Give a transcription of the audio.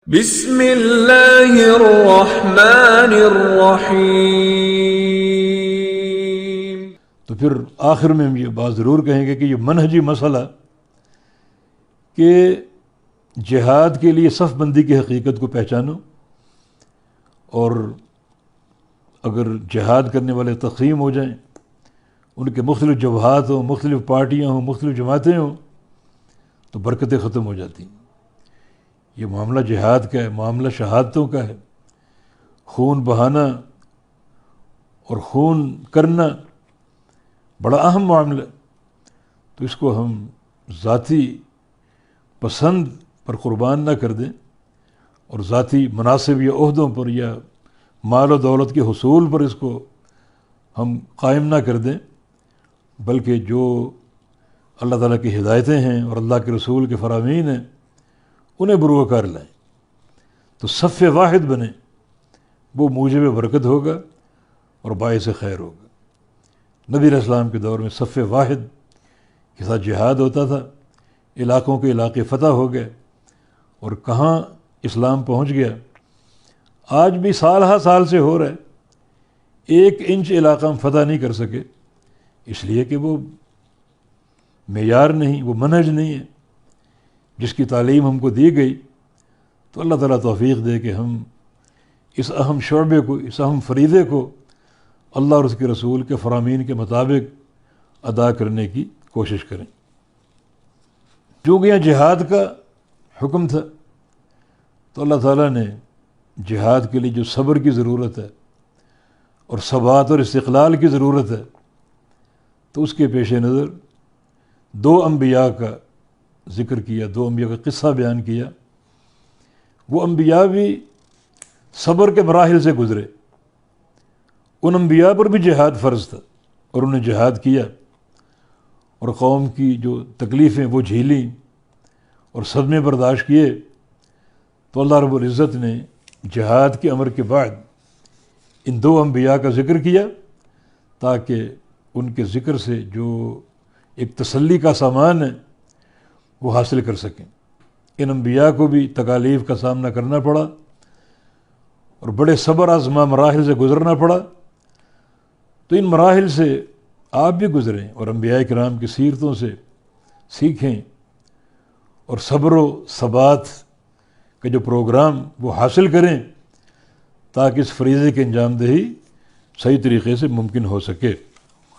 بسم اللہ الرحمن الرحیم۔ تو پھر آخر میں ہم یہ بات ضرور کہیں گے کہ یہ منہجی مسئلہ کہ جہاد کے لیے صف بندی کی حقیقت کو پہچانو، اور اگر جہاد کرنے والے تقسیم ہو جائیں، ان کے مختلف جبہات ہوں، مختلف پارٹیاں ہوں، مختلف جماعتیں ہوں، تو برکتیں ختم ہو جاتی ہیں۔ یہ معاملہ جہاد کا ہے، معاملہ شہادتوں کا ہے۔ خون بہانا اور خون کرنا بڑا اہم معاملہ ہے، تو اس کو ہم ذاتی پسند پر قربان نہ کر دیں، اور ذاتی مناصب یا عہدوں پر یا مال و دولت کے حصول پر اس کو ہم قائم نہ کر دیں، بلکہ جو اللہ تعالیٰ کی ہدایتیں ہیں اور اللہ کے رسول کے فرامین ہیں انہیں بروکار لائیں، تو صف واحد بنیں، وہ موجب برکت ہوگا اور باعث خیر ہوگا۔ نبی علیہ السلام کے دور میں صف واحد کے ساتھ جہاد ہوتا تھا، علاقوں کے علاقے فتح ہو گئے، اور کہاں اسلام پہنچ گیا۔ آج بھی سال ہا سال سے ہو رہا ہے، 1 انچ علاقہ ہم فتح نہیں کر سکے، اس لیے کہ وہ معیار نہیں، وہ منہج نہیں ہے جس کی تعلیم ہم کو دی گئی۔ تو اللہ تعالیٰ توفیق دے کہ ہم اس اہم شعبے کو، اس اہم فریضے کو اللہ اور اس کے رسول کے فرامین کے مطابق ادا کرنے کی کوشش کریں۔ چونکہ یہاں جہاد کا حکم تھا، تو اللہ تعالیٰ نے جہاد کے لیے جو صبر کی ضرورت ہے اور ثبات اور استقلال کی ضرورت ہے، تو اس کے پیش نظر 2 انبیاء کا ذکر کیا، 2 انبیاء کا قصہ بیان کیا۔ وہ انبیاء بھی صبر کے مراحل سے گزرے، ان انبیاء پر بھی جہاد فرض تھا اور انہیں جہاد کیا، اور قوم کی جو تکلیفیں وہ جھیلیں اور صدمے برداشت کیے۔ تو اللہ رب العزت نے جہاد کے امر کے بعد ان 2 انبیاء کا ذکر کیا، تاکہ ان کے ذکر سے جو ایک تسلی کا سامان ہے وہ حاصل کر سکیں۔ ان انبیاء کو بھی تکالیف کا سامنا کرنا پڑا اور بڑے صبر آزما مراحل سے گزرنا پڑا، تو ان مراحل سے آپ بھی گزریں اور انبیاء کرام کی سیرتوں سے سیکھیں، اور صبر و ثبات کا جو پروگرام وہ حاصل کریں، تاکہ اس فریضے کی انجام دہی صحیح طریقے سے ممکن ہو سکے۔